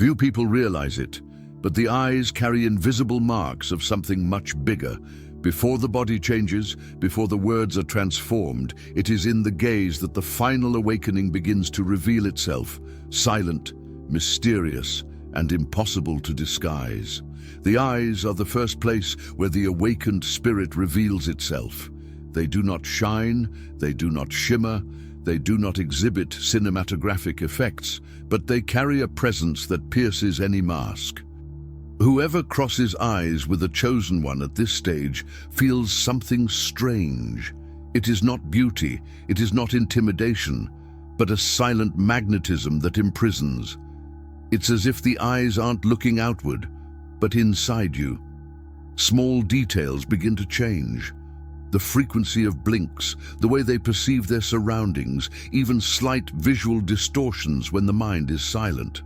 Few people realize it, but the eyes carry invisible marks of something much bigger. Before the body changes, before the words are transformed, it is in the gaze that the final awakening begins to reveal itself, silent, mysterious, and impossible to disguise. The eyes are the first place where the awakened spirit reveals itself. They do not shine, they do not shimmer, they do not exhibit cinematographic effects, but they carry a presence that pierces any mask. Whoever crosses eyes with a chosen one at this stage feels something strange. It is not beauty, it is not intimidation, but a silent magnetism that imprisons. It's as if the eyes aren't looking outward, but inside you. Small details begin to change. The frequency of blinks, the way they perceive their surroundings, even slight visual distortions when the mind is silent.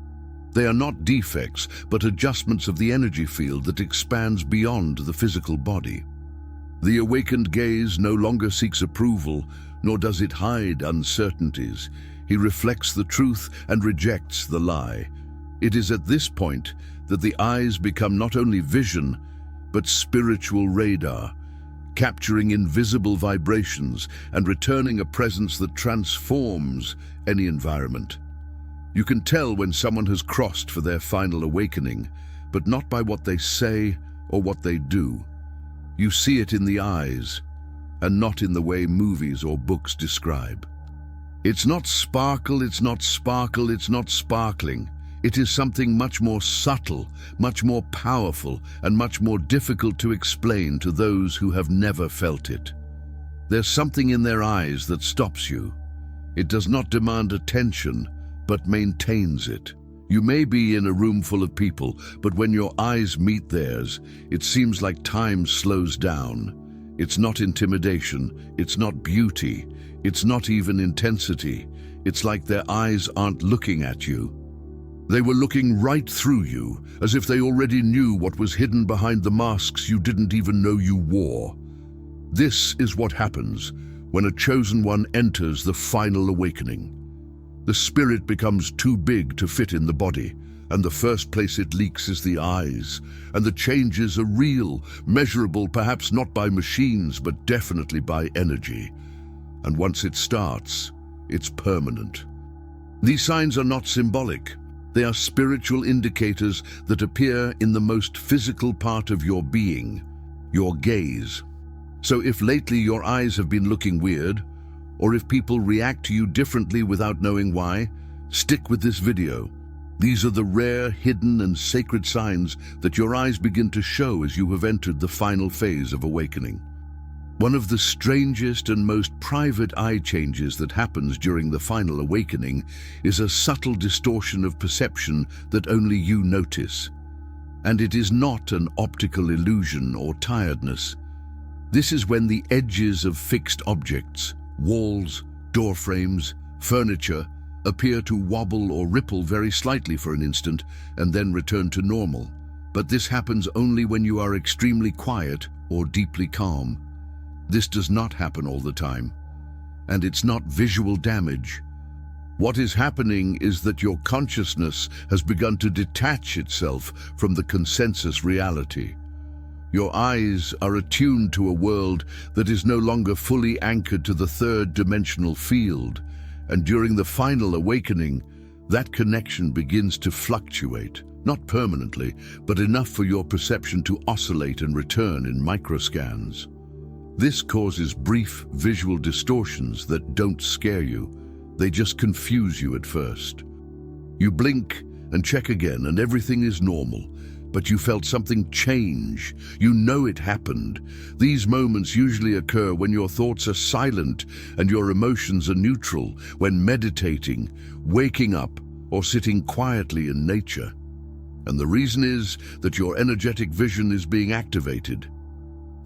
They are not defects, but adjustments of the energy field that expands beyond the physical body. The awakened gaze no longer seeks approval, nor does it hide uncertainties. He reflects the truth and rejects the lie. It is at this point that the eyes become not only vision, but spiritual radar, capturing invisible vibrations and returning a presence that transforms any environment. You can tell when someone has crossed for their final awakening, but not by what they say or what they do. You see it in the eyes, and not in the way movies or books describe. It's not sparkle, it's not sparkle, it's not sparkling. It is something much more subtle, much more powerful, and much more difficult to explain to those who have never felt it. There's something in their eyes that stops you. It does not demand attention, but maintains it. You may be in a room full of people, but when your eyes meet theirs, it seems like time slows down. It's not intimidation, it's not beauty, it's not even intensity. It's like their eyes aren't looking at you. They were looking right through you, as if they already knew what was hidden behind the masks you didn't even know you wore. This is what happens when a chosen one enters the final awakening. The spirit becomes too big to fit in the body, and the first place it leaks is the eyes, and the changes are real, measurable perhaps not by machines, but definitely by energy. And once it starts, it's permanent. These signs are not symbolic. They are spiritual indicators that appear in the most physical part of your being, your gaze. So if lately your eyes have been looking weird, or if people react to you differently without knowing why, stick with this video. These are the rare, hidden, and sacred signs that your eyes begin to show as you have entered the final phase of awakening. One of the strangest and most private eye changes that happens during the final awakening is a subtle distortion of perception that only you notice. And it is not an optical illusion or tiredness. This is when the edges of fixed objects, walls, door frames, furniture, appear to wobble or ripple very slightly for an instant and then return to normal. But this happens only when you are extremely quiet or deeply calm. This does not happen all the time, and it's not visual damage. What is happening is that your consciousness has begun to detach itself from the consensus reality. Your eyes are attuned to a world that is no longer fully anchored to the third-dimensional field, and during the final awakening, that connection begins to fluctuate, not permanently, but enough for your perception to oscillate and return in microscans. This causes brief visual distortions that don't scare you. They just confuse you at first. You blink and check again and everything is normal, but you felt something change. You know it happened. These moments usually occur when your thoughts are silent and your emotions are neutral, when meditating, waking up, or sitting quietly in nature. And the reason is that your energetic vision is being activated.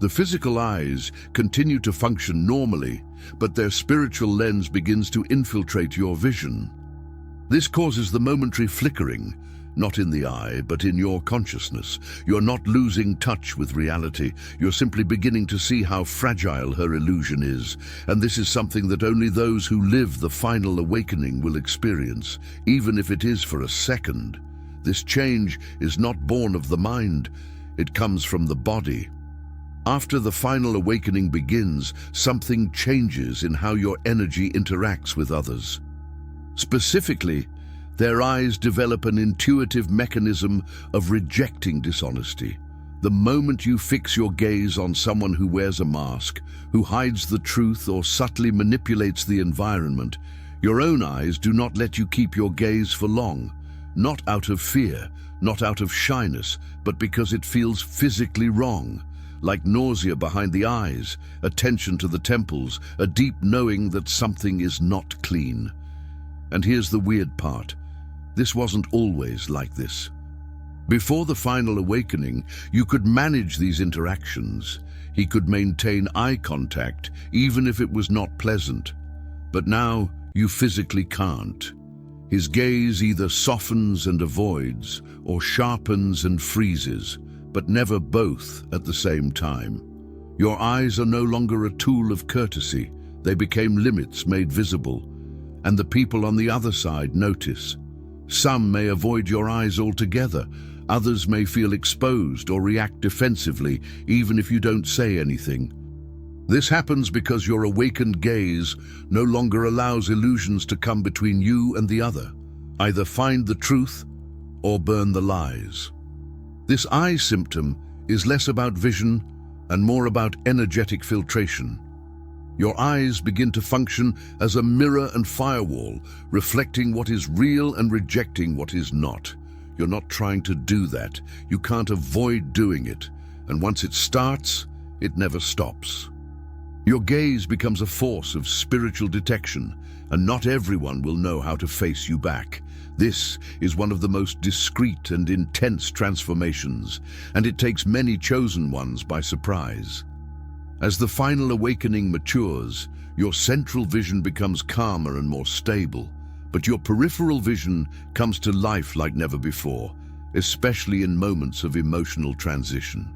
The physical eyes continue to function normally, but their spiritual lens begins to infiltrate your vision. This causes the momentary flickering, not in the eye, but in your consciousness. You're not losing touch with reality. You're simply beginning to see how fragile her illusion is. And this is something that only those who live the final awakening will experience, even if it is for a second. This change is not born of the mind, it comes from the body. After the final awakening begins, something changes in how your energy interacts with others. Specifically, their eyes develop an intuitive mechanism of rejecting dishonesty. The moment you fix your gaze on someone who wears a mask, who hides the truth or subtly manipulates the environment, your own eyes do not let you keep your gaze for long. Not out of fear, not out of shyness, but because it feels physically wrong. Like nausea behind the eyes, a tension to the temples, a deep knowing that something is not clean. And here's the weird part. This wasn't always like this. Before the final awakening, you could manage these interactions. He could maintain eye contact, even if it was not pleasant. But now, you physically can't. His gaze either softens and avoids, or sharpens and freezes, but never both at the same time. Your eyes are no longer a tool of courtesy. They became limits made visible, and the people on the other side notice. Some may avoid your eyes altogether. Others may feel exposed or react defensively, even if you don't say anything. This happens because your awakened gaze no longer allows illusions to come between you and the other. Either find the truth or burn the lies. This eye symptom is less about vision and more about energetic filtration. Your eyes begin to function as a mirror and firewall, reflecting what is real and rejecting what is not. You're not trying to do that. You can't avoid doing it. And once it starts, it never stops. Your gaze becomes a force of spiritual detection, and not everyone will know how to face you back. This is one of the most discreet and intense transformations, and it takes many chosen ones by surprise. As the final awakening matures, your central vision becomes calmer and more stable, but your peripheral vision comes to life like never before, especially in moments of emotional transition.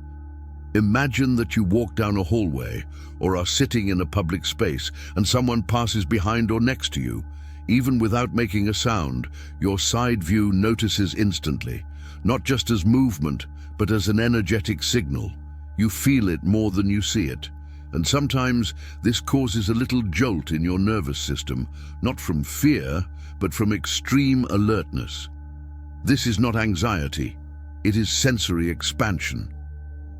Imagine that you walk down a hallway or are sitting in a public space and someone passes behind or next to you. Even without making a sound, your side view notices instantly, not just as movement, but as an energetic signal. You feel it more than you see it. And sometimes this causes a little jolt in your nervous system, not from fear, but from extreme alertness. This is not anxiety, it is sensory expansion.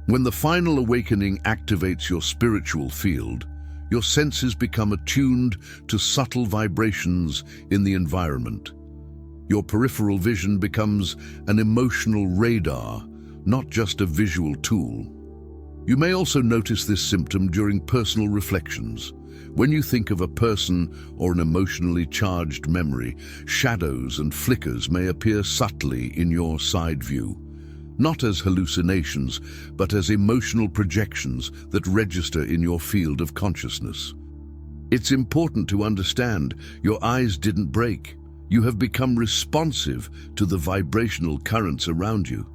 When the final awakening activates your spiritual field, your senses become attuned to subtle vibrations in the environment. Your peripheral vision becomes an emotional radar, not just a visual tool. You may also notice this symptom during personal reflections. When you think of a person or an emotionally charged memory, shadows and flickers may appear subtly in your side view. Not as hallucinations, but as emotional projections that register in your field of consciousness. It's important to understand your eyes didn't break. You have become responsive to the vibrational currents around you.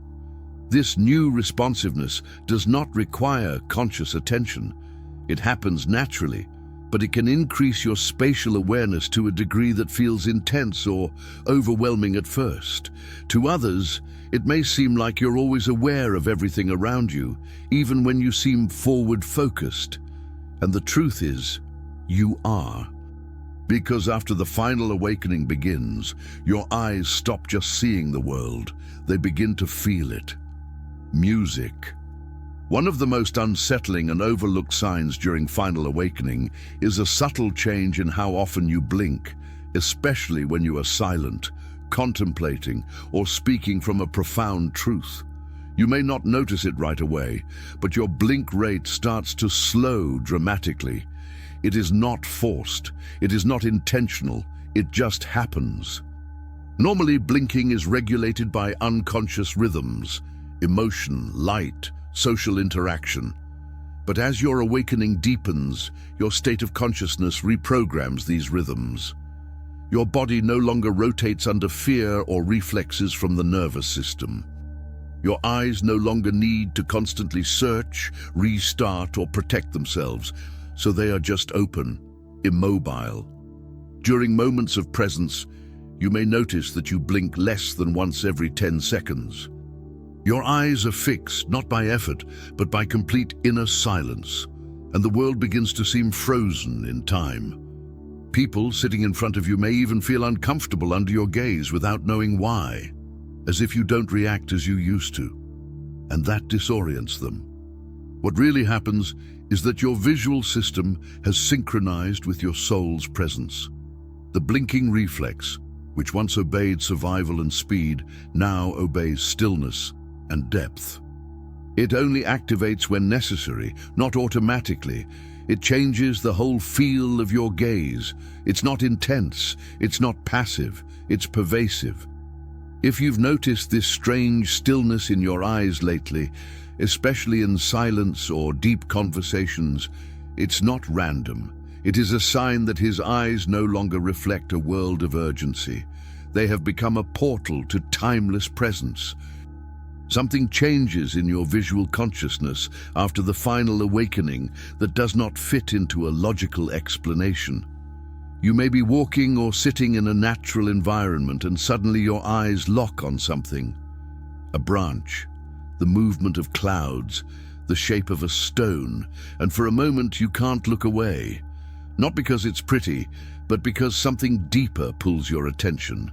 This new responsiveness does not require conscious attention. It happens naturally, but it can increase your spatial awareness to a degree that feels intense or overwhelming at first. To others, it may seem like you're always aware of everything around you, even when you seem forward-focused. And the truth is, you are. Because after the final awakening begins, your eyes stop just seeing the world, they begin to feel it. Music. One of the most unsettling and overlooked signs during final awakening is a subtle change in how often you blink, especially when you are silent, contemplating, or speaking from a profound truth. You may not notice it right away, but your blink rate starts to slow dramatically. It is not forced, it is not intentional, it just happens. Normally, blinking is regulated by unconscious rhythms, emotion, light, social interaction. But as your awakening deepens, your state of consciousness reprograms these rhythms. Your body no longer rotates under fear or reflexes from the nervous system. Your eyes no longer need to constantly search, restart, or protect themselves, so they are just open, immobile. During moments of presence, You may notice that you blink less than once every 10 seconds. Your eyes are fixed, not by effort, but by complete inner silence, and the world begins to seem frozen in time. People sitting in front of you may even feel uncomfortable under your gaze without knowing why, as if you don't react as you used to, and that disorients them. What really happens is that your visual system has synchronized with your soul's presence. The blinking reflex, which once obeyed survival and speed, now obeys stillness and depth. It only activates when necessary, not automatically. It changes the whole feel of your gaze. It's not intense, it's not passive, it's pervasive. If you've noticed this strange stillness in your eyes lately, especially in silence or deep conversations, it's not random. It is a sign that his eyes no longer reflect a world of urgency. They have become a portal to timeless presence. Something changes in your visual consciousness after the final awakening that does not fit into a logical explanation. You may be walking or sitting in a natural environment and suddenly your eyes lock on something. A branch, the movement of clouds, the shape of a stone, and for a moment you can't look away. Not because it's pretty, but because something deeper pulls your attention.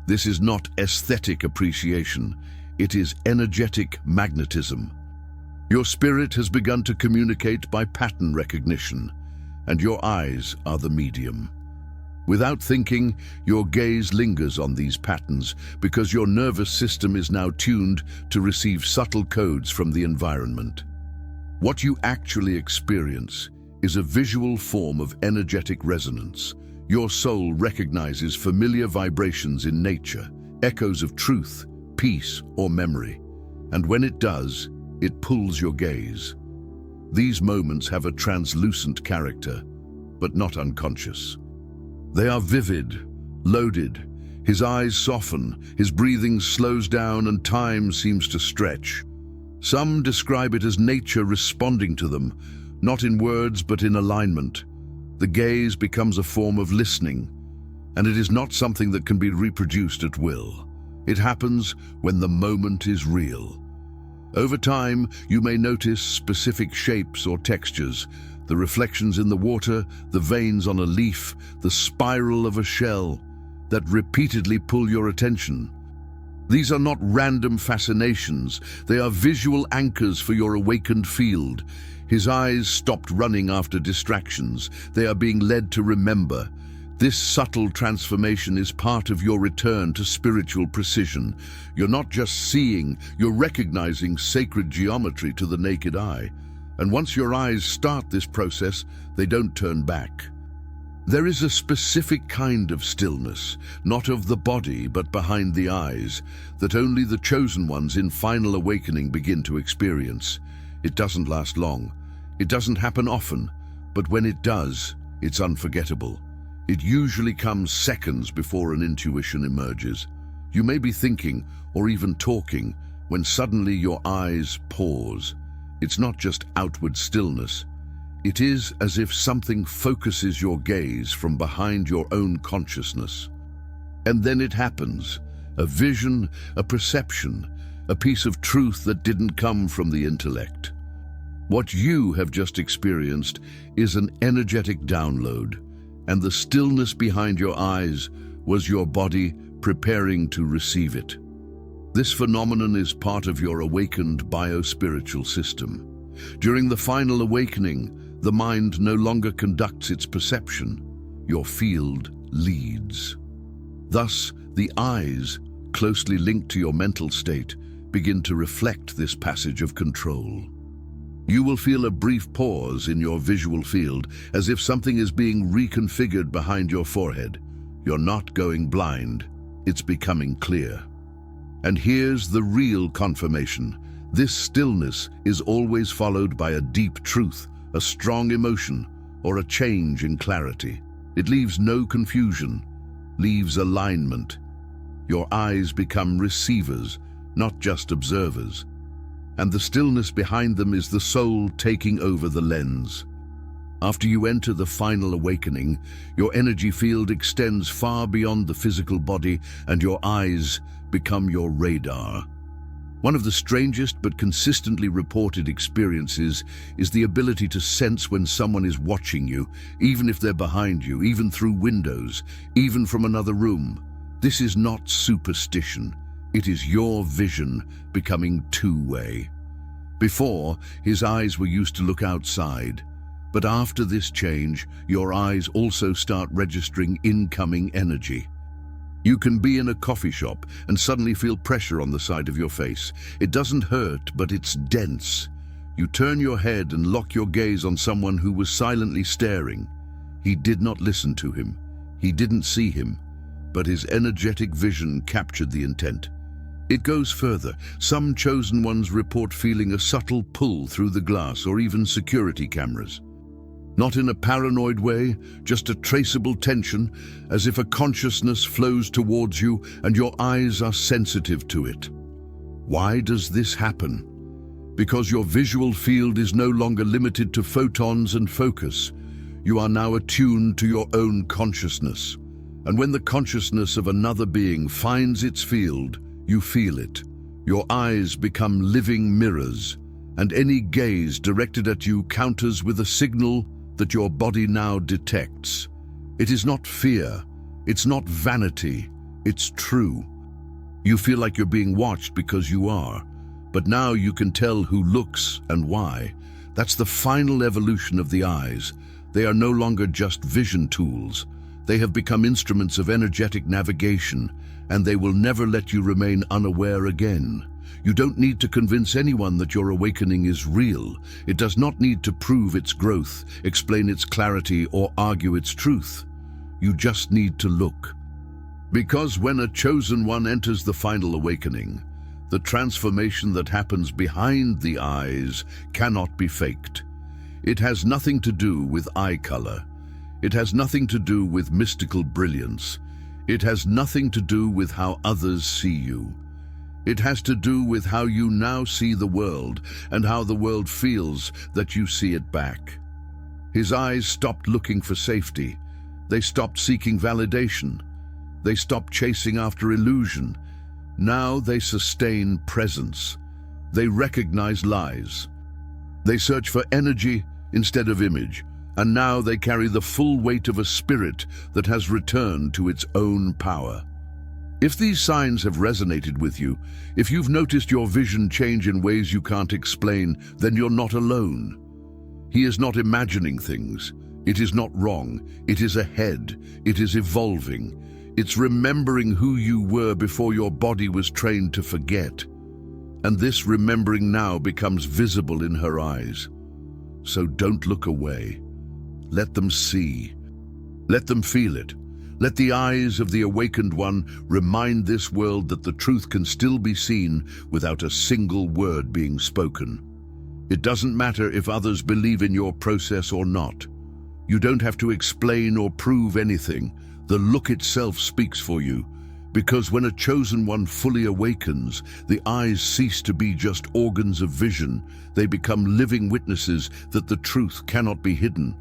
This is not aesthetic appreciation, it is energetic magnetism. Your spirit has begun to communicate by pattern recognition, and your eyes are the medium. Without thinking, your gaze lingers on these patterns because your nervous system is now tuned to receive subtle codes from the environment. What you actually experience is a visual form of energetic resonance. Your soul recognizes familiar vibrations in nature, echoes of truth, peace, or memory, and when it does, it pulls your gaze. These moments have a translucent character, but not unconscious. They are vivid, loaded. His eyes soften, his breathing slows down, and time seems to stretch. Some describe it as nature responding to them, not in words but in alignment. The gaze becomes a form of listening, and it is not something that can be reproduced at will. It happens when the moment is real. Over time, you may notice specific shapes or textures, the reflections in the water, the veins on a leaf, the spiral of a shell, that repeatedly pull your attention. These are not random fascinations, they are visual anchors for your awakened field. His eyes stopped running after distractions. They are being led to remember. This subtle transformation is part of your return to spiritual precision. You're not just seeing, you're recognizing sacred geometry to the naked eye. And once your eyes start this process, they don't turn back. There is a specific kind of stillness, not of the body but behind the eyes, that only the chosen ones in final awakening begin to experience. It doesn't last long. It doesn't happen often, but when it does, it's unforgettable. It usually comes seconds before an intuition emerges. You may be thinking, or even talking, when suddenly your eyes pause. It's not just outward stillness. It is as if something focuses your gaze from behind your own consciousness. And then it happens. A vision, a perception, a piece of truth that didn't come from the intellect. What you have just experienced is an energetic download, and the stillness behind your eyes was your body preparing to receive it. This phenomenon is part of your awakened bio-spiritual system. During the final awakening, the mind no longer conducts its perception. Your field leads. Thus, the eyes, closely linked to your mental state, begin to reflect this passage of control. You will feel a brief pause in your visual field, as if something is being reconfigured behind your forehead. You're not going blind, it's becoming clear. And here's the real confirmation. This stillness is always followed by a deep truth, a strong emotion, or a change in clarity. It leaves no confusion, leaves alignment. Your eyes become receivers, not just observers. And the stillness behind them is the soul taking over the lens. After you enter the final awakening, your energy field extends far beyond the physical body and your eyes become your radar. One of the strangest but consistently reported experiences is the ability to sense when someone is watching you, even if they're behind you, even through windows, even from another room. This is not superstition. It is your vision becoming two-way. Before, his eyes were used to look outside. But after this change, your eyes also start registering incoming energy. You can be in a coffee shop and suddenly feel pressure on the side of your face. It doesn't hurt, but it's dense. You turn your head and lock your gaze on someone who was silently staring. He did not listen to him. He didn't see him, but his energetic vision captured the intent. It goes further. Some chosen ones report feeling a subtle pull through the glass or even security cameras. Not in a paranoid way, just a traceable tension, as if a consciousness flows towards you and your eyes are sensitive to it. Why does this happen? Because your visual field is no longer limited to photons and focus. You are now attuned to your own consciousness. And when the consciousness of another being finds its field, you feel it. Your eyes become living mirrors, and any gaze directed at you counters with a signal that your body now detects. It is not fear, it's not vanity, it's true. You feel like you're being watched because you are, but now you can tell who looks and why. That's the final evolution of the eyes. They are no longer just vision tools. They have become instruments of energetic navigation, and they will never let you remain unaware again. You don't need to convince anyone that your awakening is real. It does not need to prove its growth, explain its clarity, or argue its truth. You just need to look. Because when a chosen one enters the final awakening, the transformation that happens behind the eyes cannot be faked. It has nothing to do with eye color. It has nothing to do with mystical brilliance. It has nothing to do with how others see you. It has to do with how you now see the world and how the world feels that you see it back. His eyes stopped looking for safety. They stopped seeking validation. They stopped chasing after illusion. Now they sustain presence. They recognize lies. They search for energy instead of image. And now they carry the full weight of a spirit that has returned to its own power. If these signs have resonated with you, if you've noticed your vision change in ways you can't explain, then you're not alone. He is not imagining things. It is not wrong. It is ahead. It is evolving. It's remembering who you were before your body was trained to forget. And this remembering now becomes visible in her eyes. So don't look away. Let them see. Let them feel it. Let the eyes of the awakened one remind this world that the truth can still be seen without a single word being spoken. It doesn't matter if others believe in your process or not. You don't have to explain or prove anything. The look itself speaks for you. Because when a chosen one fully awakens, the eyes cease to be just organs of vision. They become living witnesses that the truth cannot be hidden.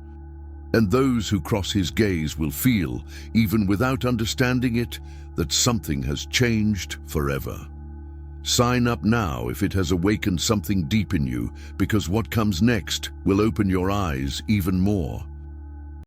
And those who cross his gaze will feel, even without understanding it, that something has changed forever. Sign up now if it has awakened something deep in you, because what comes next will open your eyes even more.